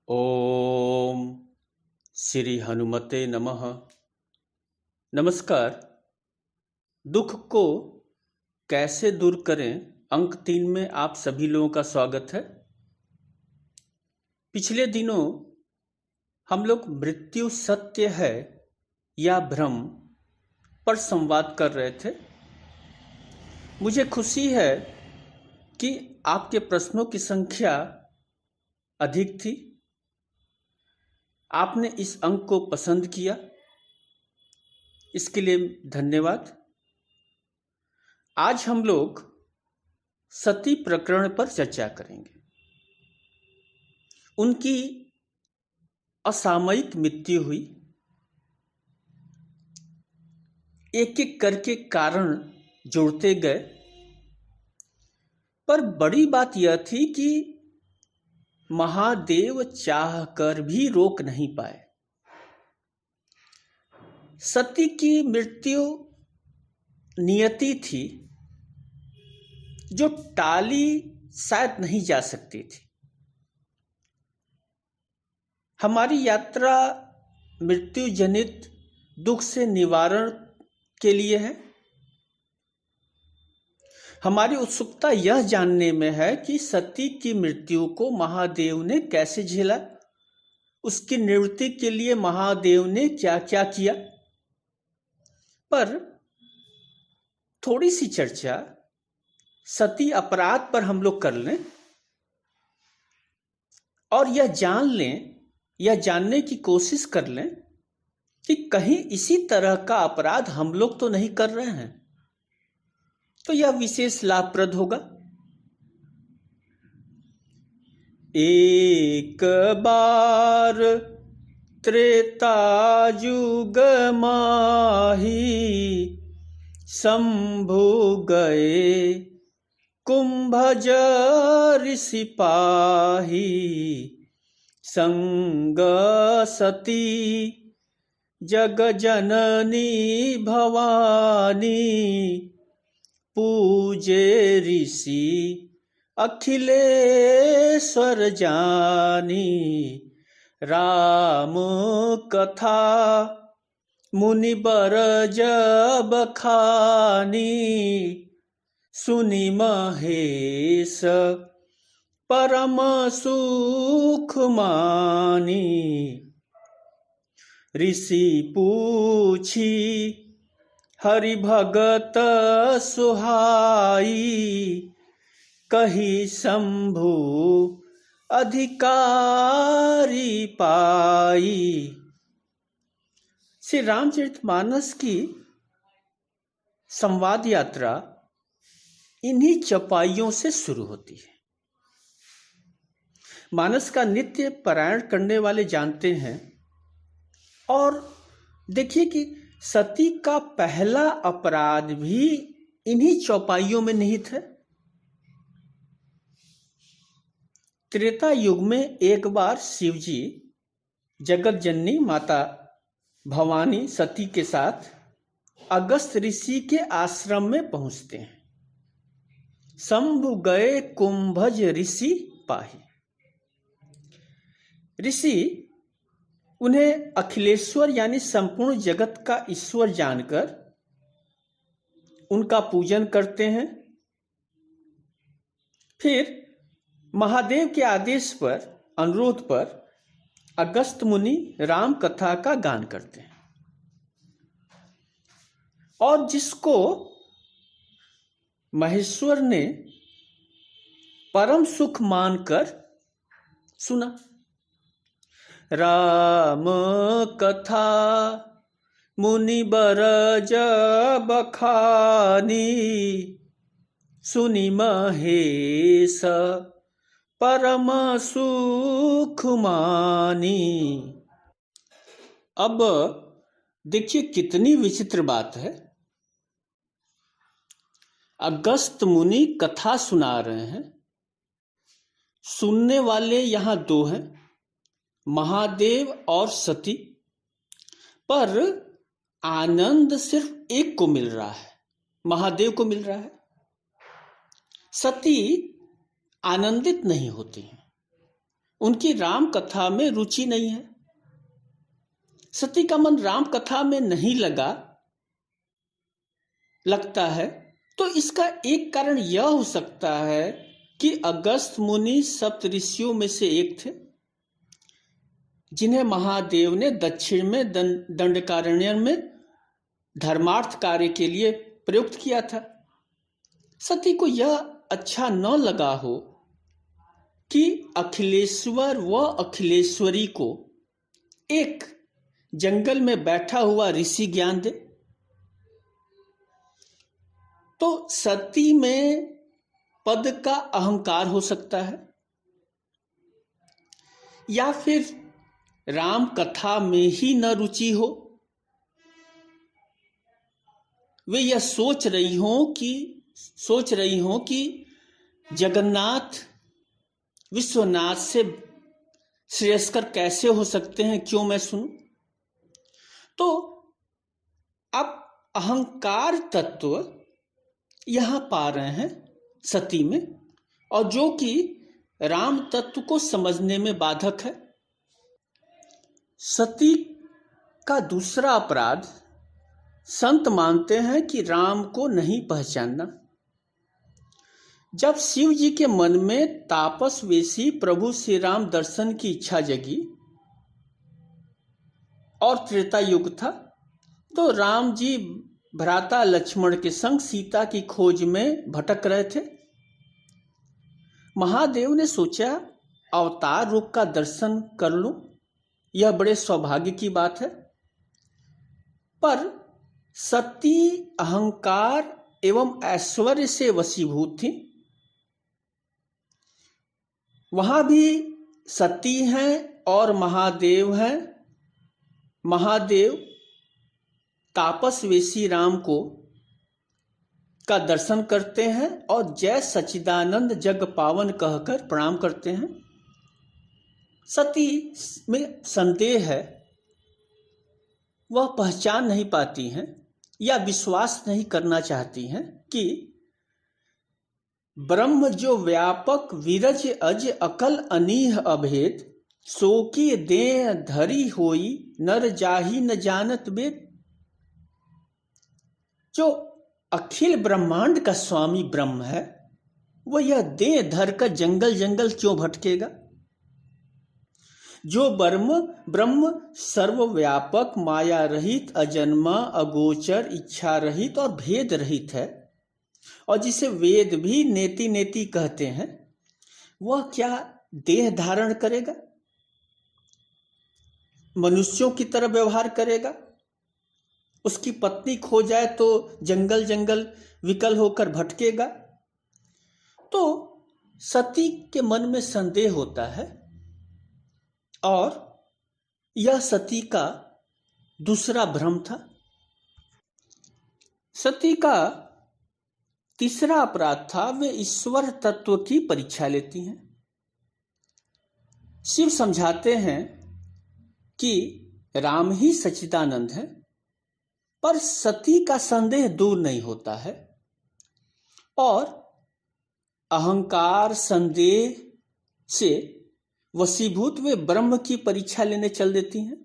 ओम श्री हनुमते नमः। नमस्कार। दुख को कैसे दूर करें, अंक 3 में आप सभी लोगों का स्वागत है। पिछले दिनों हम लोग मृत्यु सत्य है या भ्रम पर संवाद कर रहे थे। मुझे खुशी है कि आपके प्रश्नों की संख्या अधिक थी। आपने इस अंक को पसंद किया, इसके लिए धन्यवाद। आज हम लोग सती प्रकरण पर चर्चा करेंगे। उनकी असामयिक मृत्यु हुई। एक एक करके कारण जोड़ते गए, पर बड़ी बात यह थी कि महादेव चाहकर भी रोक नहीं पाए। सती की मृत्यु नियति थी जो टाली शायद नहीं जा सकती थी। हमारी यात्रा मृत्यु जनित दुख से निवारण के लिए है। हमारी उत्सुकता यह जानने में है कि सती की मृत्यु को महादेव ने कैसे झेला, उसकी निवृत्ति के लिए महादेव ने क्या क्या किया। पर थोड़ी सी चर्चा सती अपराध पर हम लोग कर लें और यह जान लें, यह जानने की कोशिश कर लें कि कहीं इसी तरह का अपराध हम लोग तो नहीं कर रहे हैं, तो यह विशेष लाभप्रद होगा। एक बार त्रेता युग माही शंभु गए कुंभज ऋषि पाही। संग सती जग जननी भवानी पूजे ऋषि अखिलेश्वर जानी। राम कथा मुनिबर जब खानी सुनि महेश परम सुख मानी। ऋषि पूछी हरि भगत सुहाई कही शंभु अधिकारी पाई। श्री रामचरितमानस की संवाद यात्रा इन्हीं चौपाइयों से शुरू होती है। मानस का नित्य पारायण करने वाले जानते हैं। और देखिए कि सती का पहला अपराध भी इन्हीं चौपाइयों में निहित है। त्रेता युग में एक बार शिवजी जगत जननी माता भवानी सती के साथ अगस्त ऋषि के आश्रम में पहुंचते हैं। शंभु गए कुंभज ऋषि पाही। ऋषि उन्हें अखिलेश्वर यानी संपूर्ण जगत का ईश्वर जानकर उनका पूजन करते हैं। फिर महादेव के आदेश पर, अनुरोध पर अगस्त मुनि राम कथा का गान करते हैं और जिसको महेश्वर ने परम सुख मानकर सुना। राम कथा मुनि बर जब खानी सुनि महेश परम सुख मानी। अब देखिए कितनी विचित्र बात है। अगस्त मुनि कथा सुना रहे हैं। सुनने वाले यहां दो हैं, महादेव और सती, पर आनंद सिर्फ एक को मिल रहा है, महादेव को मिल रहा है। सती आनंदित नहीं होती हैं। उनकी राम कथा में रुचि नहीं है। सती का मन राम कथा में नहीं लगता है। तो इसका एक कारण यह हो सकता है कि अगस्त मुनि सप्तऋषियों में से एक थे, जिन्हें महादेव ने दक्षिण में दंडकारण्य में धर्मार्थ कार्य के लिए प्रयुक्त किया था। सती को यह अच्छा न लगा हो कि अखिलेश्वर व अखिलेश्वरी को एक जंगल में बैठा हुआ ऋषि ज्ञान दे। तो सती में पद का अहंकार हो सकता है, या फिर राम कथा में ही न रुचि हो। वे यह सोच रही हों कि जगन्नाथ विश्वनाथ से श्रेयस्कर कैसे हो सकते हैं, क्यों मैं सुनूं। तो अब अहंकार तत्व यहां पा रहे हैं सती में, और जो कि राम तत्व को समझने में बाधक है। सती का दूसरा अपराध संत मानते हैं कि राम को नहीं पहचानना। जब शिव जी के मन में तापस वेशी प्रभु श्री राम दर्शन की इच्छा जगी और त्रेता युग था, तो राम जी भ्राता लक्ष्मण के संग सीता की खोज में भटक रहे थे। महादेव ने सोचा अवतार रूप का दर्शन कर लूं, यह बड़े सौभाग्य की बात है। पर सती अहंकार एवं ऐश्वर्य से वशीभूत थी। वहां भी सती हैं और महादेव हैं। महादेव तापस वेशी राम को का दर्शन करते हैं और जय सच्चिदानंद जग पावन कहकर प्रणाम करते हैं। सती में संदेह है, वह पहचान नहीं पाती हैं या विश्वास नहीं करना चाहती हैं कि ब्रह्म जो व्यापक विरज अज अकल अनीह अभेद, सो की देह धरी होई नर जाहि न जानत वेद। जो अखिल ब्रह्मांड का स्वामी ब्रह्म है, वह यह देह धर कर जंगल जंगल क्यों भटकेगा। जो ब्रह्म सर्वव्यापक माया रहित अजन्मा अगोचर इच्छा रहित और भेद रहित है, और जिसे वेद भी नेति नेति कहते हैं, वह क्या देह धारण करेगा, मनुष्यों की तरह व्यवहार करेगा। उसकी पत्नी खो जाए तो जंगल जंगल विकल होकर भटकेगा। तो सती के मन में संदेह होता है, और यह सती का दूसरा भ्रम था। सती का तीसरा अपराध था, वे ईश्वर तत्व की परीक्षा लेती हैं। शिव समझाते हैं कि राम ही सच्चिदानंद है, पर सती का संदेह दूर नहीं होता है और अहंकार संदेह से वशीभूत वे ब्रह्म की परीक्षा लेने चल देती हैं।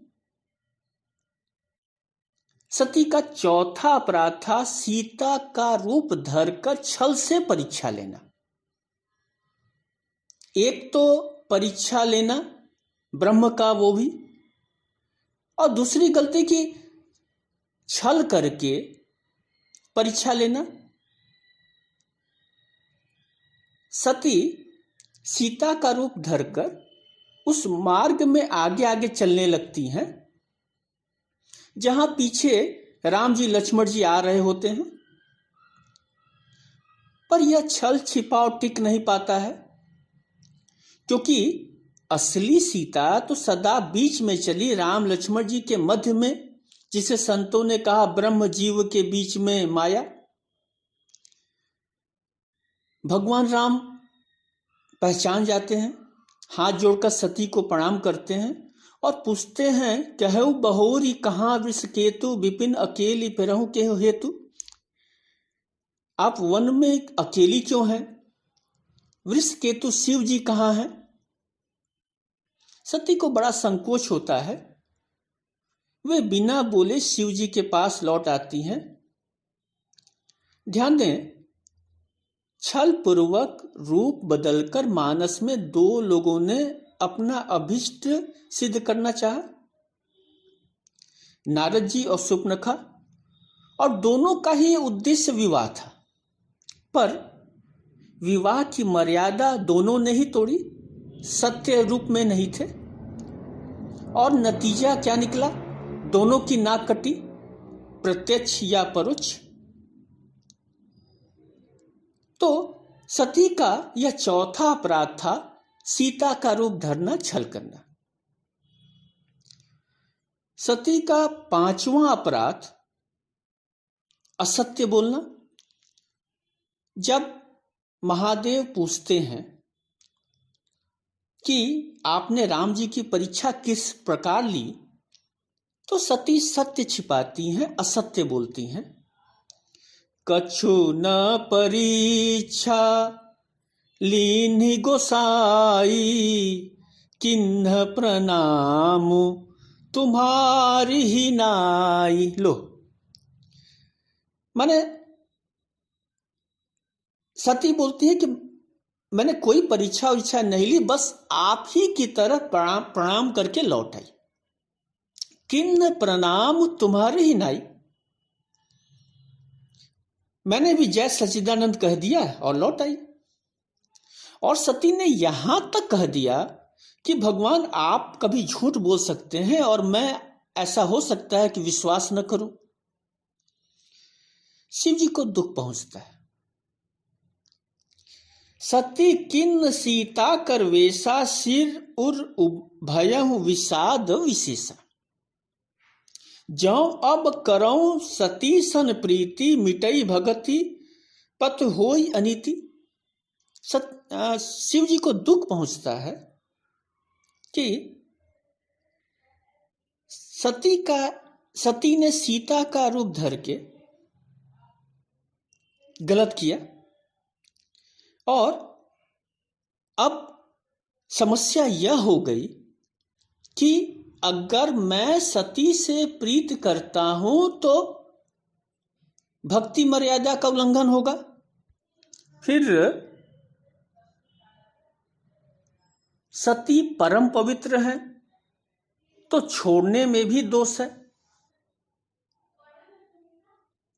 सती का चौथा अपराध था सीता का रूप धरकर छल से परीक्षा लेना। एक तो परीक्षा लेना ब्रह्म का, वो भी, और दूसरी गलती की छल करके परीक्षा लेना। सती सीता का रूप धरकर उस मार्ग में आगे आगे चलने लगती हैं जहां पीछे राम जी लक्ष्मण जी आ रहे होते हैं, पर यह छल छिपाव टिक नहीं पाता है, क्योंकि असली सीता तो सदा बीच में चली, राम लक्ष्मण जी के मध्य में, जिसे संतों ने कहा ब्रह्म जीव के बीच में माया। भगवान राम पहचान जाते हैं, हाथ जोड़कर सती को प्रणाम करते हैं और पूछते हैं, कहु बहोरी कहाँ वृष केतु, विपिन अकेली फिरहु केहु हेतु। आप वन में अकेली क्यों हैं? वृष केतु शिव जी कहाँ हैं? सती को बड़ा संकोच होता है। वे बिना बोले शिव जी के पास लौट आती हैं। ध्यान दें, छल पूर्वक रूप बदलकर मानस में दो लोगों ने अपना अभिष्ट सिद्ध करना चाहा, नारद जी और सुपनखा, और दोनों का ही उद्देश्य विवाह था। पर विवाह की मर्यादा दोनों ने ही तोड़ी, सत्य रूप में नहीं थे। और नतीजा क्या निकला? दोनों की नाक कटी, प्रत्यक्ष या परोक्ष। तो सती का यह चौथा अपराध था, सीता का रूप धरना, छल करना। सती का पांचवां अपराध, असत्य बोलना। जब महादेव पूछते हैं कि आपने राम जी की परीक्षा किस प्रकार ली, तो सती सत्य छिपाती हैं, असत्य बोलती हैं। कछु न परीक्षा लीन्हि गोसाई, किन्ह प्रणाम तुम्हारी ही नाई। लो, माने सती बोलती है कि मैंने कोई परीक्षा उरीक्षा नहीं ली, बस आप ही की तरफ प्रणाम करके लौट आई। किन्ह प्रणाम तुम्हारी ही नाई, मैंने भी जय सच्चिदानंद कह दिया और लौट आई। और सती ने यहां तक कह दिया कि भगवान आप कभी झूठ बोल सकते हैं और मैं ऐसा हो सकता है कि विश्वास न करूं। शिव जी को दुख पहुंचता है। सती किन्न सीता कर वेशा, सिर उर भयहु विषाद विशेषा। जौ अब करऊं सती सन प्रीति, मिटई भगति पत होई अनीति। शिव जी को दुख पहुंचता है कि सती ने सीता का रूप धर के गलत किया, और अब समस्या यह हो गई कि अगर मैं सती से प्रीत करता हूं तो भक्ति मर्यादा का उल्लंघन होगा, फिर सती परम पवित्र है तो छोड़ने में भी दोष है।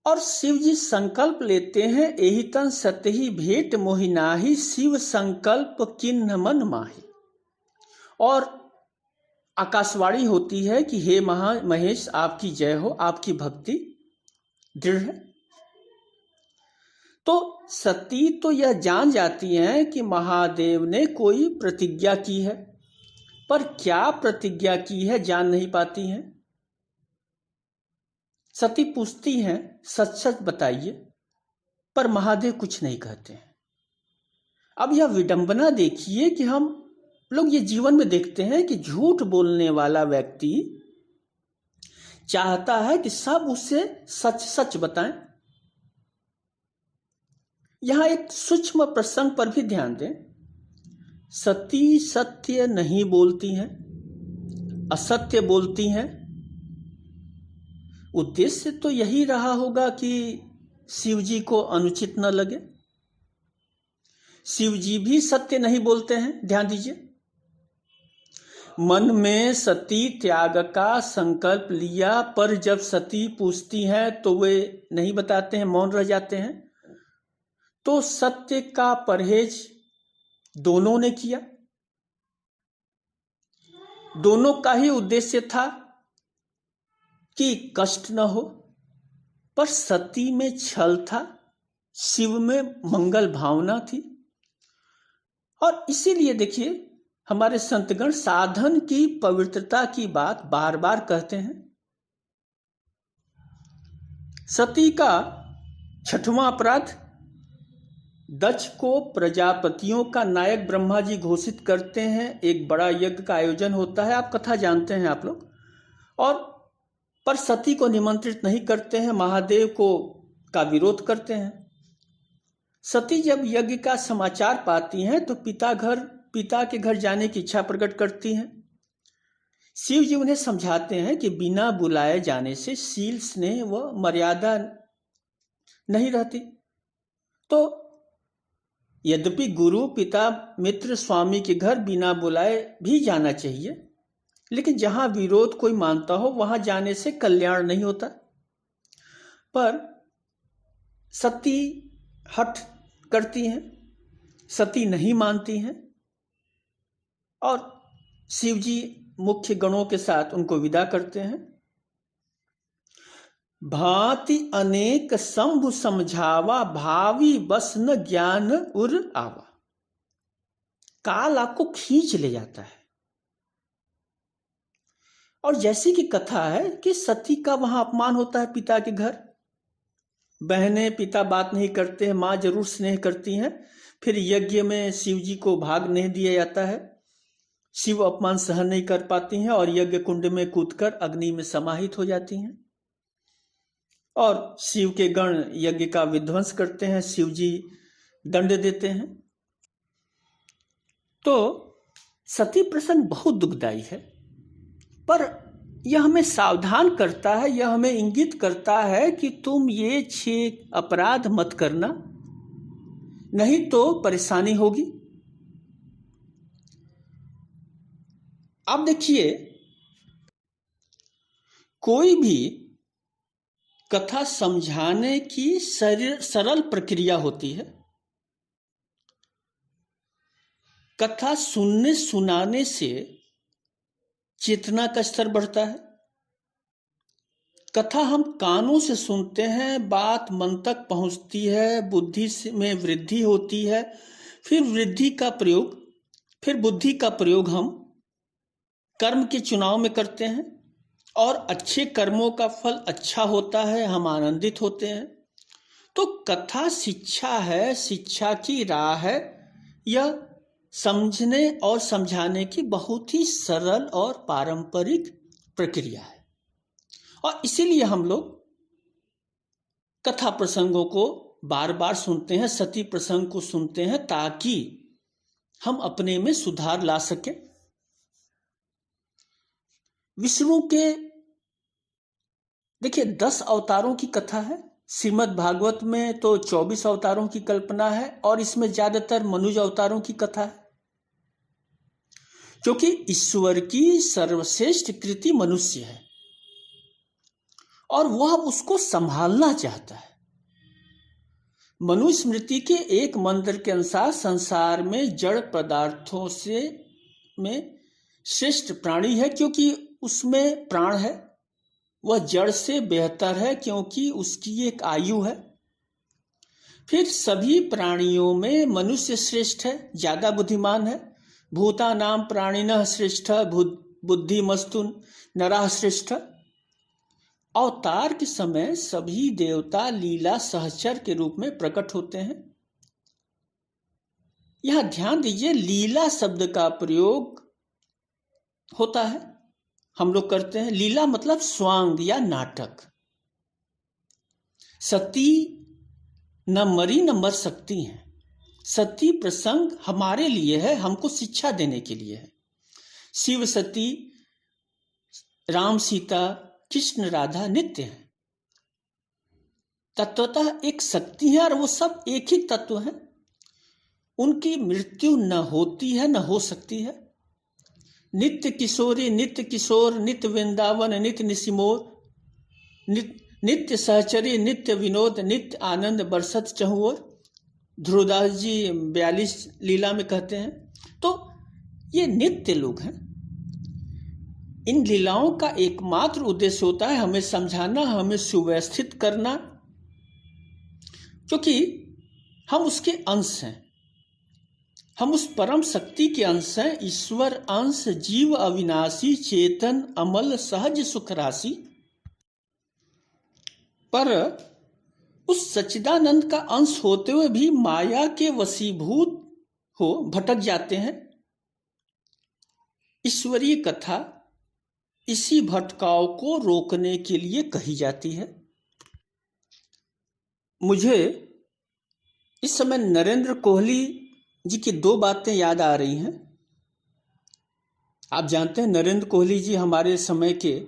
और शिव जी संकल्प लेते हैं, एहि तन सतहि भेंट मोहि नाहि, शिव संकल्प किन्ह मन माहि। और आकाशवाणी होती है कि हे महेश आपकी जय हो, आपकी भक्ति दृढ़ है। तो सती तो यह जान जाती हैं कि महादेव ने कोई प्रतिज्ञा की है, पर क्या प्रतिज्ञा की है जान नहीं पाती हैं। सती पूछती हैं, सच सच बताइए, पर महादेव कुछ नहीं कहते हैं। अब यह विडंबना देखिए कि हम लोग ये जीवन में देखते हैं कि झूठ बोलने वाला व्यक्ति चाहता है कि सब उसे सच सच बताएं। यहां एक सूक्ष्म प्रसंग पर भी ध्यान दें। सती सत्य नहीं बोलती हैं, असत्य बोलती हैं। उद्देश्य तो यही रहा होगा कि शिव जी को अनुचित न लगे। शिव जी भी सत्य नहीं बोलते हैं, ध्यान दीजिए। मन में सती त्याग का संकल्प लिया, पर जब सती पूछती हैं तो वे नहीं बताते हैं, मौन रह जाते हैं। तो सत्य का परहेज दोनों ने किया, दोनों का ही उद्देश्य था कि कष्ट न हो, पर सती में छल था, शिव में मंगल भावना थी। और इसीलिए देखिए हमारे संतगण साधन की पवित्रता की बात बार बार कहते हैं। सती का छठवां अपराध, दक्ष को प्रजापतियों का नायक ब्रह्मा जी घोषित करते हैं। एक बड़ा यज्ञ का आयोजन होता है, आप कथा जानते हैं आप लोग, और पर सती को निमंत्रित नहीं करते हैं, महादेव का विरोध करते हैं। सती जब यज्ञ का समाचार पाती हैं तो पिता के घर जाने की इच्छा प्रकट करती हैं। शिव जी उन्हें समझाते हैं कि बिना बुलाए जाने से शील, स्नेह व मर्यादा नहीं रहती। तो यद्यपि गुरु, पिता, मित्र, स्वामी के घर बिना बुलाए भी जाना चाहिए, लेकिन जहां विरोध कोई मानता हो वहां जाने से कल्याण नहीं होता। पर सती हठ करती हैं, सती नहीं मानती हैं और शिव जी मुख्य गणों के साथ उनको विदा करते हैं। भांति अनेक शंभु समझावा, भावी बस न ज्ञान उर आवा। काल आपको खींच ले जाता है। और जैसी की कथा है कि सती का वहां अपमान होता है पिता के घर, बहनें पिता बात नहीं करते हैं, माँ जरूर स्नेह करती हैं। फिर यज्ञ में शिव जी को भाग नहीं दिया जाता है, शिव अपमान सहन नहीं कर पाती हैं और यज्ञ कुंड में कूदकर अग्नि में समाहित हो जाती हैं और शिव के गण यज्ञ का विध्वंस करते हैं, शिव जी दंड देते हैं। तो सती प्रसंग बहुत दुखदाई है, पर यह हमें सावधान करता है, यह हमें इंगित करता है कि तुम ये 6 अपराध मत करना, नहीं तो परेशानी होगी। अब देखिए, कोई भी कथा समझाने की सरल प्रक्रिया होती है। कथा सुनने सुनाने से चेतना का स्तर बढ़ता है। कथा हम कानों से सुनते हैं, बात मन तक पहुंचती है, बुद्धि में वृद्धि होती है, फिर बुद्धि का प्रयोग हम कर्म के चुनाव में करते हैं और अच्छे कर्मों का फल अच्छा होता है, हम आनंदित होते हैं। तो कथा शिक्षा है, शिक्षा की राह है। यह समझने और समझाने की बहुत ही सरल और पारंपरिक प्रक्रिया है और इसीलिए हम लोग कथा प्रसंगों को बार बार सुनते हैं, सती प्रसंग को सुनते हैं, ताकि हम अपने में सुधार ला सकें। विष्णु के देखिए 10 अवतारों की कथा है। श्रीमद् भागवत में तो 24 अवतारों की कल्पना है और इसमें ज्यादातर मनुज अवतारों की कथा है, क्योंकि ईश्वर की सर्वश्रेष्ठ कृति मनुष्य है और वह उसको संभालना चाहता है। मनुस्मृति के एक मंत्र के अनुसार संसार में जड़ पदार्थों में श्रेष्ठ प्राणी है, क्योंकि उसमें प्राण है। वह जड़ से बेहतर है क्योंकि उसकी एक आयु है। फिर सभी प्राणियों में मनुष्य श्रेष्ठ है, ज्यादा बुद्धिमान है। भूतानां प्राणिनः श्रेष्ठ बुद्धिमस्तु नरः श्रेष्ठ। अवतार के समय सभी देवता लीला सहचर के रूप में प्रकट होते हैं। यह ध्यान दीजिए, लीला शब्द का प्रयोग होता है, हम लोग करते हैं। लीला मतलब स्वांग या नाटक। सती न मरी न मर सकती हैं। सती प्रसंग हमारे लिए है, हमको शिक्षा देने के लिए है। शिव सती, राम सीता, कृष्ण राधा नित्य है, तत्वतः एक शक्ति है और वो सब एक ही तत्व है। उनकी मृत्यु न होती है न हो सकती है। नित्य किशोरी, नित्य किशोर, नित्य वृंदावन, नित्य निशिमोर, नित्य सहचरी, नित्य विनोद, नित्य आनंद बरसत चहुओर। ध्रुवदास जी 42 लीला में कहते हैं। तो ये नित्य लोग हैं। इन लीलाओं का एकमात्र उद्देश्य होता है हमें समझाना, हमें सुव्यवस्थित करना, क्योंकि हम उसके अंश हैं। हम उस परम शक्ति के अंश हैं। ईश्वर अंश, जीव अविनाशी, चेतन, अमल, सहज सुख राशि। पर उस सच्चिदानंद का अंश होते हुए भी माया के वशीभूत हो भटक जाते हैं। ईश्वरीय कथा इसी भटकाव को रोकने के लिए कही जाती है। मुझे इस समय नरेंद्र कोहली जी की 2 बातें याद आ रही हैं। आप जानते हैं नरेंद्र कोहली जी हमारे समय के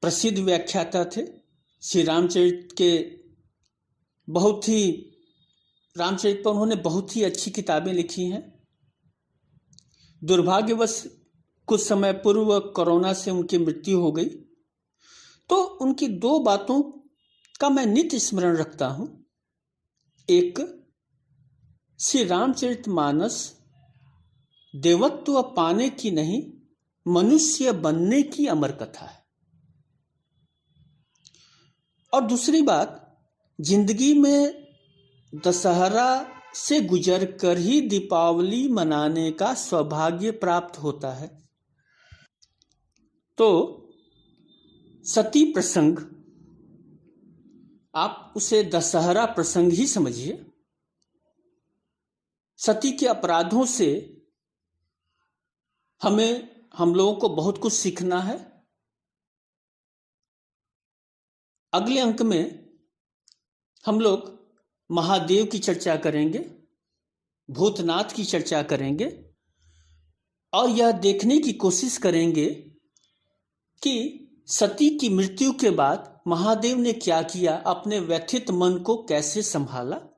प्रसिद्ध व्याख्याता थे। श्री रामचरित के बहुत ही रामचरित पर उन्होंने बहुत ही अच्छी किताबें लिखी हैं। दुर्भाग्यवश कुछ समय पूर्व कोरोना से उनकी मृत्यु हो गई। तो उनकी दो बातों का मैं नित्य स्मरण रखता हूं। एक, श्री रामचरितमानस देवत्व पाने की नहीं, मनुष्य बनने की अमर कथा है। और दूसरी बात, जिंदगी में दशहरा से गुजर कर ही दीपावली मनाने का सौभाग्य प्राप्त होता है। तो सती प्रसंग, आप उसे दशहरा प्रसंग ही समझिए। सती के अपराधों से हम लोगों को बहुत कुछ सीखना है। अगले अंक में हम लोग महादेव की चर्चा करेंगे, भूतनाथ की चर्चा करेंगे और यह देखने की कोशिश करेंगे कि सती की मृत्यु के बाद महादेव ने क्या किया, अपने व्यथित मन को कैसे संभाला।